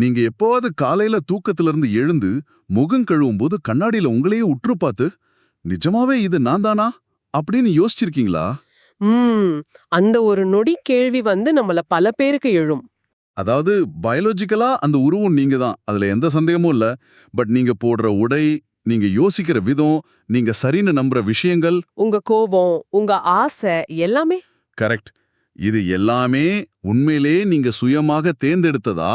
நீங்க எப்போவாவது காலையில தூக்கத்துல இருந்து எழுந்து முகம் கழுவும் போது கண்ணாடியில உங்களையே உற்று பார்த்து நிஜமாவே இது நான் தானா அப்படின்னு யோசிச்சிருக்கீங்களா? ம் அந்த ஒரு நொடி கேள்வி நம்மள பல பேருக்கு எழும். அதாவது பயாலஜிக்கலா அந்த உருவம் நீங்க தான், அதுல எந்த சந்தேகமும் இல்ல. பட் நீங்க போடுற உடை, நீங்க யோசிக்கிற விதம், நீங்க சரின்னு நம்புற விஷயங்கள். உங்க கோபம், உங்க ஆசை எல்லாமே. கரெக்ட். இது எல்லாமே உண்மையிலே நீங்க சுயமாக தேர்ந்தெடுத்ததா,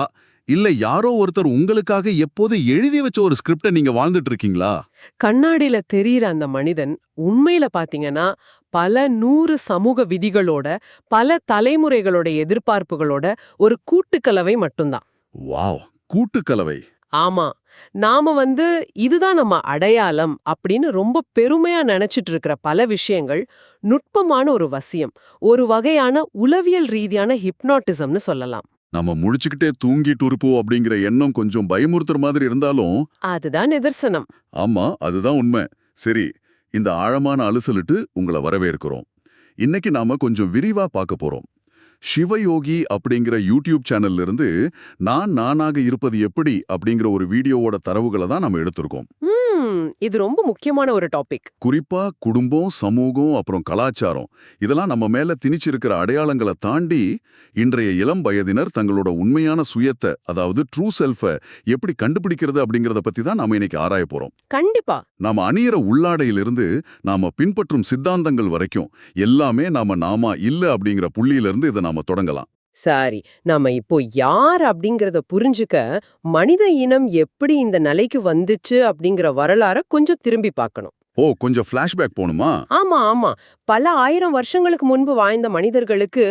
இல்ல யாரோ ஒருத்தர் உங்களுக்காக எப்போது எழுதி வச்ச ஒரு ஸ்கிரிப்ட நீங்க வாழ்ந்துட்டு இருக்கீங்களா? கண்ணாடியில தெரியிற அந்த மனிதன் உண்மையில பாத்தீங்கன்னா பல 100 சமூக விதிகளோட, பல தலைமுறைகளோட எதிர்பார்ப்புகளோட ஒரு கூட்டுக்கலவை மட்டும்தான். வாவ்! கூட்டுக்கலவை. ஆமா. நாம இதுதான் நம்ம அடையாளம் அப்படின்னு ரொம்ப பெருமையா நினைச்சிட்டு இருக்கிற பல விஷயங்கள் நுட்பமான ஒரு வசியம், ஒரு வகையான உளவியல் ரீதியான ஹிப்னாட்டிசம்னு சொல்லலாம். நம்ம முழிச்சுக்கிட்டே தூங்கிட்டு இருப்போம் அப்படிங்கிற எண்ணம் கொஞ்சம் பயமுறுத்துற மாதிரி இருந்தாலும். அதுதான் நிதர்சனம். ஆமா, அதுதான் உண்மை. சரி, இந்த ஆழமான அலசலிட்டு உங்களை வரவேற்கிறோம். இன்னைக்கு நாம கொஞ்சம் விரிவா பார்க்க போறோம். சிவயோகி அப்படிங்கிற யூடியூப் சேனல்ல இருந்து நான் நானாக இருப்பது எப்படி அப்படிங்கிற ஒரு வீடியோவோட தரவுகளை தான் நம்ம எடுத்திருக்கோம். இது ரொம்ப முக்கியமான ஒரு டாபிக். குறிப்பா குடும்பம், சமூகம், அப்புறம் கலாச்சாரம், இதெல்லாம் நம்ம மேல திணிச்சிருக்கிற அடையாளங்களை தாண்டி இன்றைய இளம் வயதினர் தங்களோட உண்மையான சுயத்தை, அதாவது ட்ரூ செல்ஃபை எப்படி கண்டுபிடிக்கிறது அப்படிங்கறத பத்தி தான் நாம இன்னைக்கு ஆராய போறோம். கண்டிப்பா. நாம அணியிற உள்ளாடையிலிருந்து நாம பின்பற்றும் சித்தாந்தங்கள் வரைக்கும் எல்லாமே நாம இல்ல அப்படிங்கிற புள்ளியிலிருந்து இதை நாம தொடங்கலாம். சரி, நாம இப்போ யார் அப்படிங்கறத புரிஞ்சுக்க மனித இனம் எப்படி இந்த நிலைக்கு வந்துச்சு அப்படிங்கிற வரலாற கொஞ்சம் திரும்பி பார்க்கணும். ஓ, கொஞ்சம் ஃபிளாஷ்பேக் போணுமா? ஆமா ஆமா. பல 1000 வருஷங்களுக்கு முன்பு வாழ்ந்த மனிதர்களுக்கு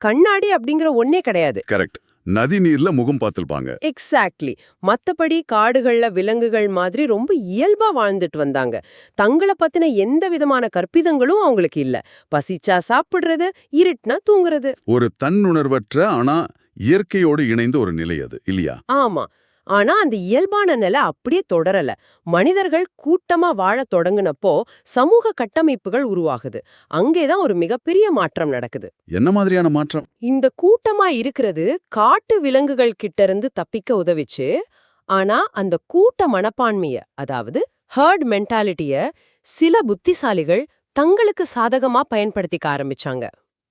கண்ணாடி அப்படிங்கிற ஒண்ணே கிடையாது. கரெக்ட். நதி நீர்ல முகம் பார்த்திருப்பாங்க. எக்ஸாக்ட்லி. மத்தபடி காடுகள்ல விலங்குகள் மாதிரி ரொம்ப இயல்பா வாழ்ந்துட்டு வந்தாங்க. தங்கள பத்தின எந்த விதமான கற்பிதங்களும் அவங்களுக்கு இல்ல. பசிச்சா சாப்பிடுறது, இருட்டுனா தூங்குறது. ஒரு தன்னுணர்வற்ற ஆனா இயற்கையோடு இணைந்த ஒரு நிலை அது இல்லையா? ஆமா. ஆனா அந்த இயல்பான நிலை அப்படியே தொடரல. மனிதர்கள் கூட்டமா வாழத் தொடங்குனப்போ சமூக கட்டமைப்புகள் உருவாகுது. அங்கேதான் ஒரு மிகப்பெரிய மாற்றம் நடக்குது. என்ன மாதிரியான மாற்றம்? இந்த கூட்டமா இருக்கிறது காட்டு விலங்குகள் கிட்ட இருந்து தப்பிக்க உதவிச்சு. ஆனா அந்த கூட்ட மனப்பான்மைய, அதாவது ஹர்ட் மென்டாலிட்டிய சில புத்திசாலிகள் தங்களுக்கு சாதகமா பயன்படுத்திக்க ஆரம்பிச்சாங்க.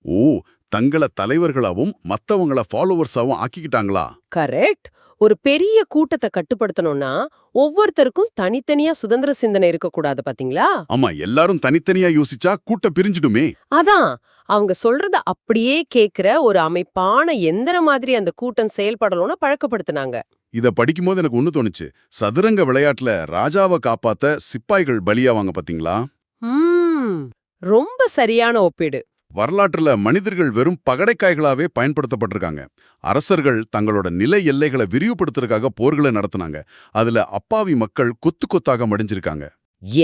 ஓ, தங்கள தலைவர்களாவும் மத்தவங்கள ஃபாலோவர்ஸாவும் ஆக்கிக்கிட்டாங்களா? கரெக்ட். ஒரு பெரிய கூட்டத்தை கட்டுப்படுத்தணும்னா ஒவ்வொருத்தருக்கும் தனித்தனியா சுதந்திர சிந்தனை இருக்கக்கூடாது, பாத்தீங்களா? ஆமா, எல்லாரும் தனித்தனியா யோசிச்சா கூட்டம் பிரிஞ்சிடுமே. அதான், அவங்க சொல்றத அப்படியே கேக்குற ஒரு அமைப்பான எந்திர மாதிரி அந்த கூட்டம் செயல்படணும்னு பழக்கப்படுத்தினாங்க. இத படிக்கும்போது எனக்கு ஒண்ணு தோணுச்சு. சதுரங்க விளையாட்டுல ராஜாவை காப்பாத்த சிப்பாய்கள் பலியாவாங்க பாத்தீங்களா? ரொம்ப சரியான ஒப்பீடு. வரலாற்றுல மனிதர்கள் வெறும் பகடைக்காய்களாவே பயன்படுத்தப்பட்டிருக்காங்க. அரசர்கள் தங்களோட நில எல்லைகளை விரிவுபடுத்துறதுக்காக போர்களை நடத்தினாங்க. அதுல அப்பாவி மக்கள் கொத்து கொத்தாக மடிஞ்சிருக்காங்க.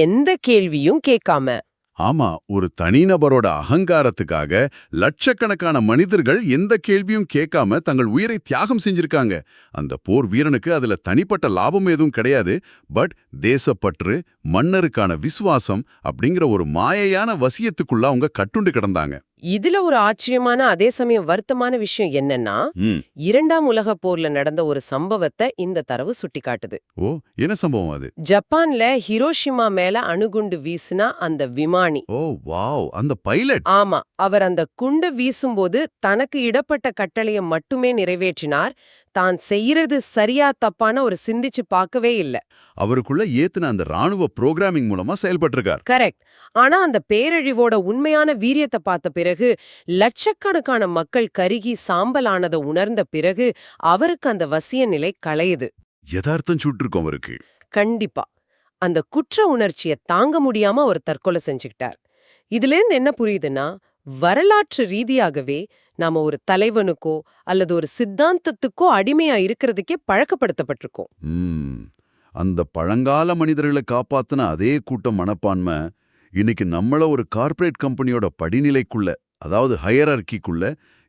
எந்த கேள்வியும் கேட்காம. ஆமா, ஒரு தனிநபரோட அகங்காரத்துக்காக லட்சக்கணக்கான மனிதர்கள் எந்த கேள்வியும் கேட்காம தங்கள் உயிரை தியாகம் செஞ்சிருக்காங்க. அந்த போர் வீரனுக்கு அதுல தனிப்பட்ட லாபம் எதுவும் கிடையாது. பட் தேசப்பற்று, மன்னருக்கான விசுவாசம் அப்படிங்கிற ஒரு மாயையான வசியத்துக்குள்ள அவங்க கட்டுண்டு கிடந்தாங்க. இதுல ஒரு ஆச்சரியமான அதே சமயம் வருத்தமான விஷயம் என்னன்னா, இரண்டாம் உலக போர்ல நடந்த ஒரு சம்பவத்தை இந்த தரவு சுட்டிக்காட்டுது. ஓ, என்ன சம்பவம் அது? ஜப்பான்ல ஹிரோஷிமா மேல அணுகுண்டு வீசினா அந்த விமானி. ஓ வாவ், அந்த பைலட். ஆமா, அவர் அந்த குண்டு வீசும்போது தனக்கு இடப்பட்ட கட்டளையை மட்டுமே நிறைவேற்றினார். தான் செய்யறது சரியா தப்பான ஒரு சிந்திச்சு பார்க்கவே இல்ல. அவருக்குள்ள ஏத்துன அந்த ராணுவ புரோகிராமிங் மூலமா செயல்பட்டிருக்கார். கரெக்ட். ஆனா அந்த பேரழிவோட உண்மையான வீரியத்தை பார்த்த பிறகு, லட்சக்கணக்கான மக்கள் கருகி சாம்பலானதை உணர்ந்த பிறகு அவருக்கு அந்த வசிய நிலை களையுது. யதார்த்தம் சுட்டிருக்கும் அவருக்கு. கண்டிப்பா. அந்த குற்ற உணர்ச்சியை தாங்க முடியாம அவர் தற்கொலை செஞ்சுக்கிட்டார். இதுல இருந்து என்ன புரியுதுன்னா, வரலாற்று ரீதியாகவே நாம ஒரு தலைவனுக்கோ அல்லது ஒரு சித்தாந்தத்துக்கோ அடிமையா இருக்கிறதுக்கே பழக்கப்படுத்தப்பட்டிருக்கோம். அந்த பழங்கால மனிதர்களை காப்பாத்தின அதே கூட்டம் மனப்பான்மை இன்னைக்கு நம்மள ஒரு கார்ப்பரேட் கம்பெனியோட படிநிலைக்குள்ள, அதாவது ஹையரார்கிக்குள்ள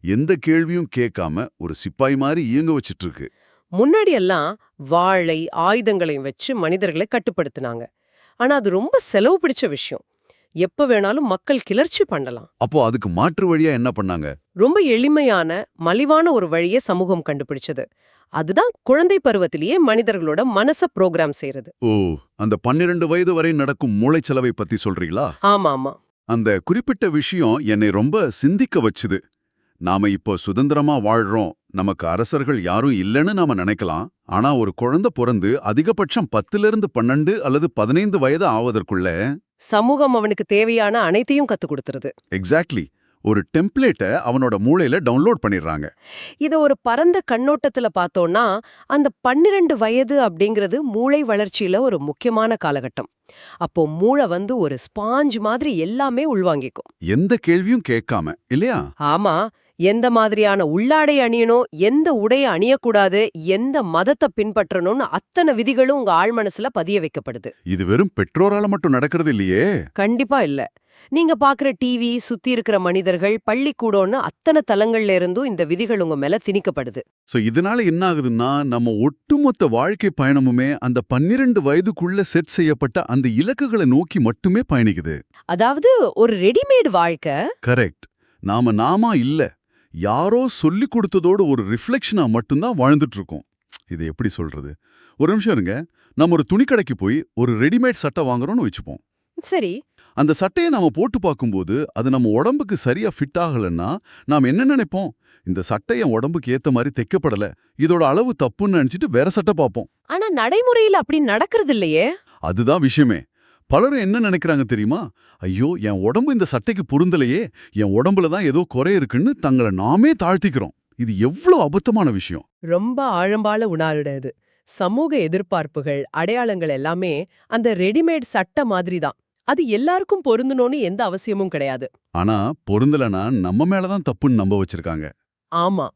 எந்த கேள்வியும் கேட்காம ஒரு சிப்பாய் மாதிரி இயங்க வச்சிட்டு இருக்கு. முன்னாடி எல்லாம் வாளை, ஆயுதங்களையும் வச்சு மனிதர்களை கட்டுப்படுத்தினாங்க. ஆனா அது ரொம்ப செலவு பிடிச்ச விஷயம். எப்ப வேணாலும் மக்கள் கிளர்ச்சி பண்ணலாம். அப்போ அதுக்கு மாற்று வழியா என்ன பண்ணாங்க? ரொம்ப எளிமையான, மலிவான ஒரு வழியை சமூகம் கண்டுபிடிச்சது. அதுதான் குழந்தை பருவத்திலேயே மனிதர்களோட மனச புரோகிராம் செய்யறது. ஓ, அந்த 12 வயது வரை நடக்கும் மூளைச்சலவை பத்தி சொல்றீங்களா? ஆமா ஆமா. அந்த குறிப்பிட்ட விஷயம் என்னை ரொம்ப சிந்திக்க வச்சுது. நாம இப்போ சுதந்திரமா வாழ்றோம், நமக்கு அரசர்கள் யாரும் இல்லைன்னு நாம நினைக்கலாம். ஆனா ஒரு குழந்தை பிறந்து அதிகபட்சம் 10லிருந்து 12 அல்லது 15 வயது ஆவதற்குள்ள சமூகம் அவனுக்கு தேவையான அனைத்தையும் கத்து கொடுத்துருது. எக்ஸாக்ட்லி ஒரு டெம்ப்ளேட்டை அவனோட மூளையில டவுன்லோட் பண்ணிடுறாங்க. இத ஒரு பரந்த கண்ணோட்டத்துல பார்த்தோம்னா, அந்த 12 வயது அப்படிங்கிறது மூளை வளர்ச்சியில ஒரு முக்கியமான காலகட்டம். அப்போ மூளை வந்து ஒரு ஸ்பாஞ்ச் மாதிரி எல்லாமே உள்வாங்கிக்கும். எந்த கேள்வியும் கேட்காம, இல்லையா? ஆமா, எந்த மாதிரியான உள்ளாடை அணியணும், எந்த உடைய அணியக்கூடாது, எந்த மதத்தை பின்பற்றணும்னு அத்தனை விதிகளும் உங்க ஆழ்மனசுல பதிய வைக்கப்படுது. இது வெறும் பெற்றோரால மட்டும் நடக்கிறது இல்லையே. கண்டிப்பா இல்ல. நீங்க பாக்குற டிவி, சுத்தி இருக்கிற மனிதர்கள், பள்ளிக்கூடம்னு அத்தனை தலங்கள்ல இருந்தும் இந்த விதிகள் உங்க மேல திணிக்கப்படுது. சோ இதனால என்ன ஆகுதுன்னா, நம்ம ஒட்டுமொத்த வாழ்க்கை பயணமுமே அந்த 12 வயதுக்குள்ள செட் செய்யப்பட்ட அந்த இலக்குகளை நோக்கி மட்டுமே பயணிக்குது. அதாவது ஒரு ரெடிமேட் வாழ்க்கை. கரெக்ட். நாமா இல்ல, யாரோ சொல்லி கொடுத்ததோடு ஒரு ரிஃப்ளெக்ஷனா மட்டும்தான் வாழ்ந்துட்டு இருக்கோம். இது எப்படி சொல்றது? ஒரு நிமிஷம் இருங்க. நம்ம ஒரு துணிக்கடைக்கு போய் ஒரு ரெடிமேட் சட்டை வாங்குறோம்னு வச்சுப்போம். சரி. அந்த சட்டையை நாம போட்டு பார்க்கும்போது அது நம்ம உடம்புக்கு சரியா ஃபிட் ஆகலன்னா நாம் என்ன நினைப்போம்? இந்த சட்டை என் உடம்புக்கு ஏத்த மாதிரி தைக்கப்படல, இதோட அளவு தப்புன்னு நினைச்சிட்டு வேற சட்டை பார்ப்போம். ஆனா நடைமுறையில அப்படி நடக்கிறது இல்லையே. அதுதான் விஷயமே. பலரும் என்ன நினைக்கிறாங்க தெரியுமா? ஐயோ, என் உடம்பு இந்த சட்டைக்கு பொருந்தலையே, என் உடம்புல தான் ஏதோ குறை இருக்குன்னு தங்களை நாமே தாழ்த்திக்கிறோம். இது எவ்வளவு அபத்தமான விஷயம். ரொம்ப ஆழம்பால உணாருட இது. சமூக எதிர்பார்ப்புகள், அடையாளங்கள் எல்லாமே அந்த ரெடிமேட் சட்டை மாதிரி தான். அது எல்லாருக்கும் பொருந்தணும்னு எந்த அவசியமும் கிடையாது. ஆனா பொருந்தலனா நம்ம மேலதான் தப்புன்னு நம்ப வச்சிருக்காங்க. ஆமா,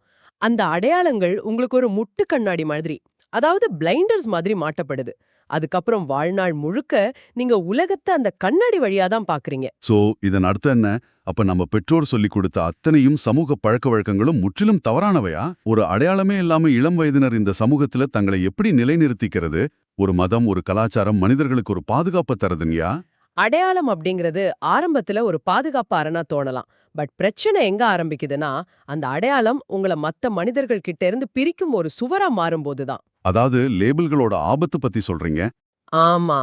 அந்த அடையாளங்கள் உங்களுக்கு ஒரு முட்டு கண்ணாடி மாதிரி, அதாவது பிளைண்டர்ஸ் மாதிரி மாட்டப்படுது. அதுக்கப்புறம் வாழ்நாள் முழுக்க நீங்க உலகத்தை அந்த கண்ணாடி வழியா தான் பாக்குறீங்க. சோ இதன் அர்த்தம் என்ன? அப்ப நம்ம பெற்றோர் சொல்லிக் கொடுத்த அத்தனையும் சமூக பழக்க வழக்கங்களும் முற்றிலும் தவறானவையா? ஒரு அடையாளமே இல்லாம இளம் வயதினர் இந்த சமூகத்துல தங்களை எப்படி நிலைநிறுத்திக்கிறது? ஒரு மதம், ஒரு கலாச்சாரம் மனிதர்களுக்கு ஒரு பாதுகாப்பு தருதுங்கயா? அடையாளம் அப்படிங்கிறது ஆரம்பத்துல ஒரு பாதுகாப்பு அரணா தோணலாம். பட் பிரச்சனை எங்க ஆரம்பிக்குதுன்னா, அந்த அடையாளம் உங்களை மத்த மனிதர்கள் கிட்ட இருந்து பிரிக்கும் ஒரு சுவரா மாறும்போதுதான். அதாவது லேபிள்களோட ஆபத்து பத்தி சொல்றீங்க? ஆமா,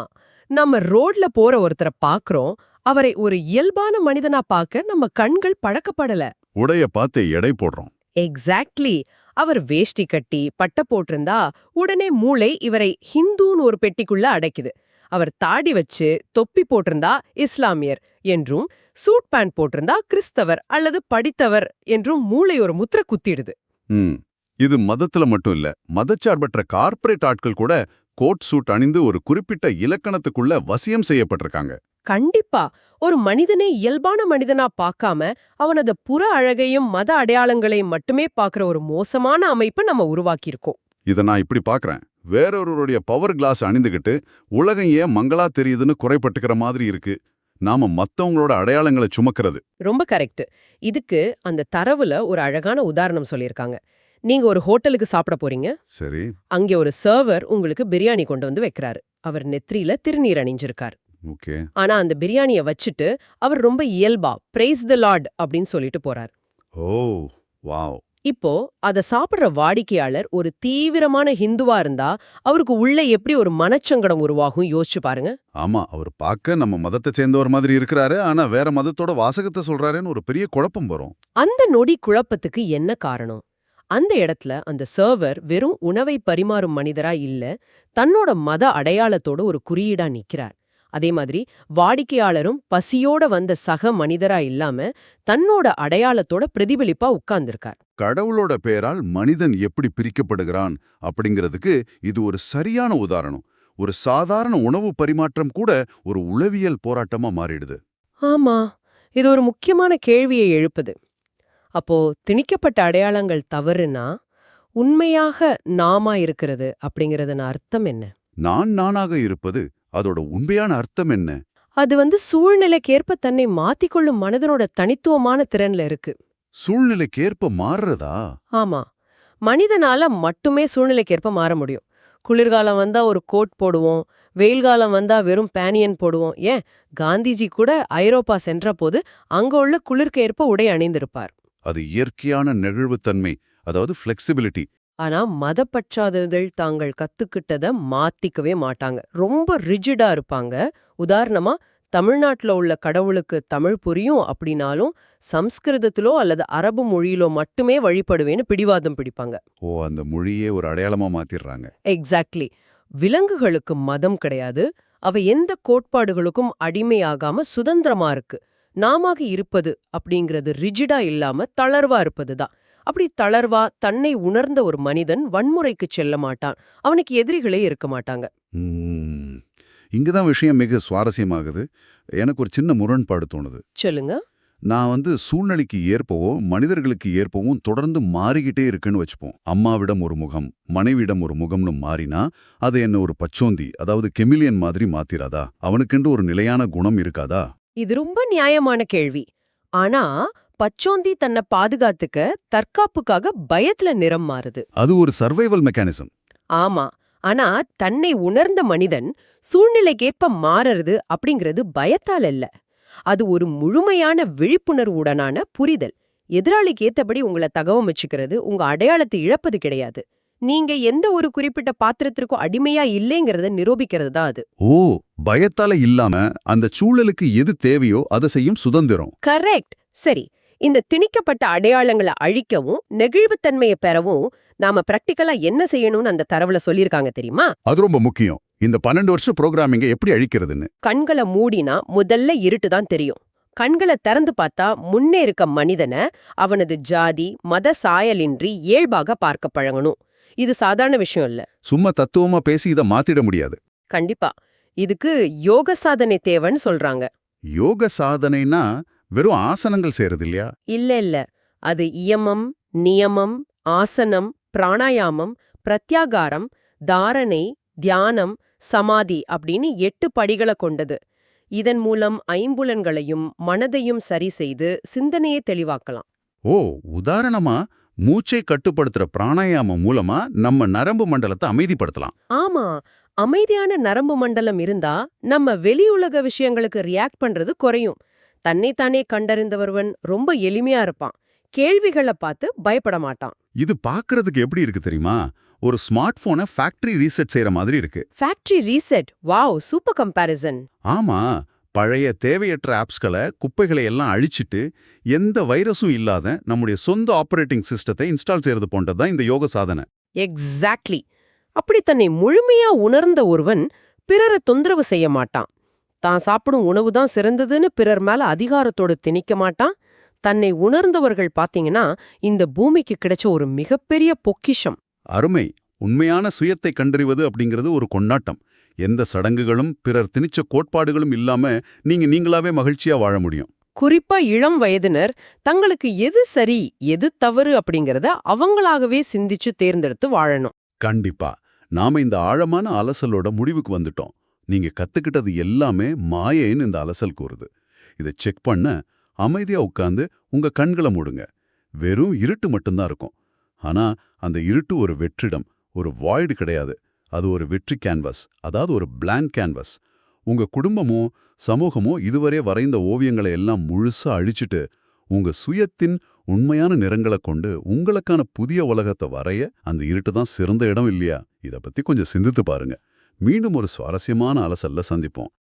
நம்ம ரோட்ல போற ஒருத்தரை பாக்குறோம். அவரை ஒரு இயல்பான மனிதனா பார்க்க நம்ம கண்கள் பழக்கப்படல. உடைய பார்த்து எடை போடுறோம். எக்ஸாக்ட்லி. அவர் வேஷ்டி கட்டி பட்டை போட்டிருந்தா உடனே மூளை இவரை ஹிந்துன்னு ஒரு பெட்டிக்குள்ள அடைக்குது. அவர் தாடி வச்சு தொப்பி போட்டிருந்தா இஸ்லாமியர் என்றும், சூட் பேண்ட் போட்டிருந்தா கிறிஸ்தவர் அல்லது படித்தவர் என்றும் மூளை ஒரு முத்திரை குத்திடுது. இது மதத்துல மட்டும் இல்ல, மதச்சார்பற்ற கார்ப்பரேட் ஆட்கள் கூட கோட் சூட் அணிந்து ஒரு குறிப்பிட்ட இலக்கணத்துக்குள்ள வசியம் செய்யப்பட்டிருக்காங்க. கண்டிப்பா. ஒரு மனிதனை இயல்பான மனிதனா பார்க்காம அவனது புற அழகையும் மத அடையாளங்களையும் மட்டுமே பார்க்கிற ஒரு மோசமான அமைப்பை நம்ம உருவாக்கியிருக்கோம். இதை நான் இப்படி பார்க்கறேன். வேறொருவருடைய பவர் கிளாஸ் அணிந்துகிட்டு உலகம் ஏன் மங்களா தெரியுதுன்னு குறைப்பட்டுக்கிற மாதிரி இருக்கு. நாம மத்தவங்களோட அடையாளங்களை சுமக்கிறது. ரொம்ப கரெக்ட். இதுக்கு அந்த தரவுல ஒரு அழகான உதாரணம் சொல்லியிருக்காங்க. நீங்க ஒரு ஹோட்டலுக்கு சாப்பிட போறீங்க. சரி. அங்கே ஒரு சர்வர் உங்களுக்கு பிரியாணி கொண்டு வந்து வைக்கிறாரு. அவர் நெத்திரியில திருநீர் அணிஞ்சிருக்கார். ஓகே. ஆனா அந்த பிரியாணிய வச்சுட்டு அவர் ரொம்ப இயல்பா பிரைஸ் தி லார்ட் அப்படின்னு சொல்லிட்டு போறார். ஓ வாவ். இப்போ அத சாப்பிடுற வாடிக்கையாளர் ஒரு தீவிரமான ஹிந்துவா இருந்தா அவருக்கு உள்ள எப்படி ஒரு மனச்சங்கடம் உருவாகும் யோசிச்சு பாருங்க. ஆமா, அவர் பார்க்க நம்ம மதத்தை சேர்ந்தவர் மாதிரி இருக்கிறாரு, ஆனா வேற மதத்தோட வாசகத்தை சொல்றாருன்னு ஒரு பெரிய குழப்பம் வரும். அந்த நொடி குழப்பத்துக்கு என்ன காரணம்? அந்த இடத்துல அந்த சர்வர் வெறும் உணவை பரிமாறும் மனிதரா இல்ல, தன்னோட மத அடையாளத்தோட ஒரு குறியீடா நிக்கிறார். அதே மாதிரி வாடிக்கையாளரும் பசியோட வந்த சக மனிதரா இல்லாம தன்னோட அடையாளத்தோட பிரதிபலிப்பா உட்கார்ந்திருக்கார். கடவுளோட பெயரால் மனிதன் எப்படி பிரிக்கப்படுகிறான் அப்படிங்கிறதுக்கு இது ஒரு சரியான உதாரணம். ஒரு சாதாரண உணவு பரிமாற்றம் கூட ஒரு உளவியல் போராட்டமா மாறிடுது. ஆமா, இது ஒரு முக்கியமான கேள்வியை எழுப்புது. அப்போ திணிக்கப்பட்ட அடையாளங்கள் தவறுனா உண்மையாக நாமா இருக்கிறது அப்படிங்கறதுன அர்த்தம் என்ன? நானாக இருப்பது அதோட உண்மையான அர்த்தம் என்ன? அது சூழ்நிலைக்கேற்ப தன்னை மாத்திக்கொள்ளும் மனிதனோட தனித்துவமான திறன்ல இருக்கு. சூழ்நிலைக்கேற்ப மாறுறதா? ஆமா, மனிதனால மட்டுமே சூழ்நிலைக்கேற்ப மாற முடியும். குளிர்காலம் வந்தா ஒரு கோட் போடுவோம், வெயில் காலம் வந்தா வெறும் பேனியன் போடுவோம். ஏன், காந்திஜி கூட ஐரோப்பா சென்ற போது அங்க உள்ள குளிர்க்கேற்ப உடை அணிந்திருப்பார். அது இயற்கையான நெகிழ்வுத்தன்மை, அதாவது ஃபிளெக்சிபிலிட்டி. ஆனா மதப்பற்றாதவர்கள் தாங்கள் கத்துக்கிட்டத மாத்திக்கவே மாட்டாங்க. ரொம்ப ரிஜிடா இருப்பாங்க. உதாரணமா, தமிழ்நாட்டுல உள்ள கடவுளுக்கு தமிழ் புரியும் அப்படின்னாலும், சம்ஸ்கிருதத்திலோ அல்லது அரபு மொழியிலோ மட்டுமே வழிபடுவேன்னு பிடிவாதம் பிடிப்பாங்க. ஓ, அந்த மொழியே ஒரு அடையாளமா மாத்திடுறாங்க. எக்ஸாக்ட்லி. விலங்குகளுக்கு மதம் கிடையாது. அவை எந்த கோட்பாடுகளுக்கும் அடிமையாகாம சுதந்திரமா இருக்கு. நாமாக இருப்பது அப்படிங்கிறது ரிஜிடா இல்லாம தளர்வா இருப்பது தான். அப்படி தளர்வா தன்னை உணர்ந்த ஒரு மனிதன் வன்முறைக்கு செல்ல மாட்டான். அவனுக்கு எதிரிகளே இருக்க மாட்டாங்க. ம். இங்கதான் விஷயம் மிக சுவாரஸ்யமாகுது. எனக்கு ஒரு சின்ன முரண்பாடு தோணுது. சொல்லுங்க. நான் சூழ்நிலைக்கு ஏற்பவும் மனிதர்களுக்கு ஏற்பவும் தொடர்ந்து மாறிக்கிட்டே இருக்குன்னு வச்சுப்போம். அம்மாவிடம் ஒரு முகம், மனைவியிடம் ஒரு முகம்னு மாறினா அது என்ன ஒரு பச்சோந்தி, அதாவது கெமிலியன் மாதிரி மாத்திராதா? அவனுக்கென்று ஒரு நிலையான குணம் இருக்காதா? இது ரொம்ப நியாயமான கேள்வி. ஆனா பச்சோந்தி தன்னை பாதுகாத்துக்க தற்காப்புக்காக பயத்துல நிறம் மாறுது. அது ஒரு சர்வைவல் மெக்கானிசம். ஆமா. ஆனா தன்னை உணர்ந்த மனிதன் சூழ்நிலைக்கேற்ப மாறுறது அப்படிங்கிறது பயத்தால் இல்ல. அது ஒரு முழுமையான விழிப்புணர்வுடனான புரிதல். எதிராளிக்கு ஏத்தபடி உங்களை தகவமைச்சுக்கிறது உங்க அடையாளத்தை இழப்பது கிடையாது. நீங்க எந்த ஒரு குறிப்பிட்ட பாத்திரத்திற்கும் அடிமையா இல்லைங்கிறத நிரூபிக்கிறது தான் அது. ஓ, பயத்தால இல்லாம அந்த சூழலுக்கு எது தேவையோ அதை செய்யும் சுதந்திரம். கரெக்ட். சரி, இந்த திணிக்கப்பட்ட அடையாளங்களை அழிக்கவும் நெகிழ்வுத்தன்மையை பெறவும் நாம பிராக்டிக்கலா என்ன செய்யணும்னு அந்த தரவுல சொல்லியிருக்காங்க தெரியுமா? அது ரொம்ப முக்கியம். இந்த 12 வருஷம் ப்ரோக்ராமிங்க எப்படி அழிக்கிறதுன்னு. கண்களை மூடினா முதல்ல இருட்டு தான் தெரியும். கண்களை திறந்து பார்த்தா முன்னே இருக்க மனிதனை அவனது ஜாதி மத சாயலின்றி இயல்பாக பார்க்க பழகணும். இது சாதாரண விஷயம் இல்ல. சும்மா தத்துவமா பேசி இதை மாத்திட முடியாது. கண்டிப்பா. இதுக்கு யோக சாதனை தேவைன்னு சொல்றாங்க. யோக சாதனைனா வெறும் ஆசனங்கள் செய்யறது இல்லையா? இல்ல. அது இயமம், நியமம், ஆசனம், பிராணாயாமம், பிரத்யாகாரம், தாரணை, தியானம், சமாதி அப்படின்னு 8 படிகளை கொண்டது. இதன் மூலம் ஐம்புலன்களையும் மனதையும் சரி செய்து சிந்தனையை தெளிவாக்கலாம். ஓ, உதாரணமா மூச்சை கட்டுப்படுத்துற பிராணாயாமம் மூலமா நம்ம நரம்பு மண்டலத்தை அமைதிப்படுத்தலாம். ஆமா, அமைதியான நரம்பு மண்டலம் இருந்தா நம்ம வெளியுலக விஷயங்களுக்கு ரியாக்ட் பண்றது குறையும். தன்னைத்தானே கண்டறிந்தவர்வன் ரொம்ப எளிமையா இருப்பான். கேள்விகளை பார்த்து பயப்பட மாட்டான். இது பார்க்கறதுக்கு எப்படி இருக்கு தெரியுமா? ஒரு ஸ்மார்ட் போனை ஃபேக்டரி ரீசெட் செய்யற மாதிரி இருக்கு. Factory reset, wow, super comparison. ஆமா, பழைய தேவையற்ற ஆப்ஸ்களை குப்பைகளை எல்லாம் அழிச்சிட்டு எந்த வைரஸும் இல்லாத நம்முடைய சொந்த ஆபரேட்டிங் சிஸ்டத்தை இன்ஸ்டால் செய்யறது போன்றதுதான் இந்த யோக சாதனை. எக்ஸாக்ட்லி. அப்படி தன்னை முழுமையா உணர்ந்த ஒருவன் பிறரை தொந்தரவு செய்ய மாட்டான். தான் சாப்பிடும் உணவு தான் சிறந்ததுன்னு பிறர் மேல அதிகாரத்தோடு திணிக்க மாட்டான். தன்னை உணர்ந்தவர்கள் பாத்தீங்கன்னா இந்த பூமிக்கு கிடைச்ச ஒரு மிகப்பெரிய பொக்கிஷம். அருமை. உண்மையான சுயத்தை கண்டறிவது அப்படிங்கிறது ஒரு கொண்டாட்டம். எந்த சடங்குகளும் பிறர் திணிச்ச கோட்பாடுகளும் இல்லாம நீங்களாவே மகிழ்ச்சியா வாழ முடியும். குறிப்பா இளம் வயதினர் தங்களுக்கு எது சரி எது தவறு அப்படிங்கறத அவங்களாகவே சிந்திச்சு தேர்ந்தெடுத்து வாழணும். கண்டிப்பா. நாம இந்த ஆழமான அலசலோட முடிவுக்கு வந்துட்டோம். நீங்க கத்துக்கிட்டது எல்லாமே மாயைன்னு இந்த அலசல் கூறுது. இதை செக் பண்ண அமைதியா உட்கார்ந்து உங்க கண்களை மூடுங்க. வெறும் இருட்டு மட்டும்தான் இருக்கும். ஆனா அந்த இருட்டு ஒரு வெற்றிடம், ஒரு வாய்டு கிடையாது. அது ஒரு வெற்றி கேன்வாஸ், அதாவது ஒரு பிளாங்க் கேன்வாஸ். உங்க குடும்பமோ சமூகமோ இதுவரை வரைந்த ஓவியங்களை எல்லாம் முழுசா அழிச்சிட்டு உங்க சுயத்தின் உண்மையான நிறங்களை கொண்டு உங்களுக்கான புதிய உலகத்தை வரைய அந்த இருட்டு தான் சிறந்த இடம் இல்லையா? இதை பத்தி கொஞ்சம் சிந்தித்து பாருங்க. மீண்டும் ஒரு சுவாரஸ்யமான அலசல்ல சந்திப்போம்.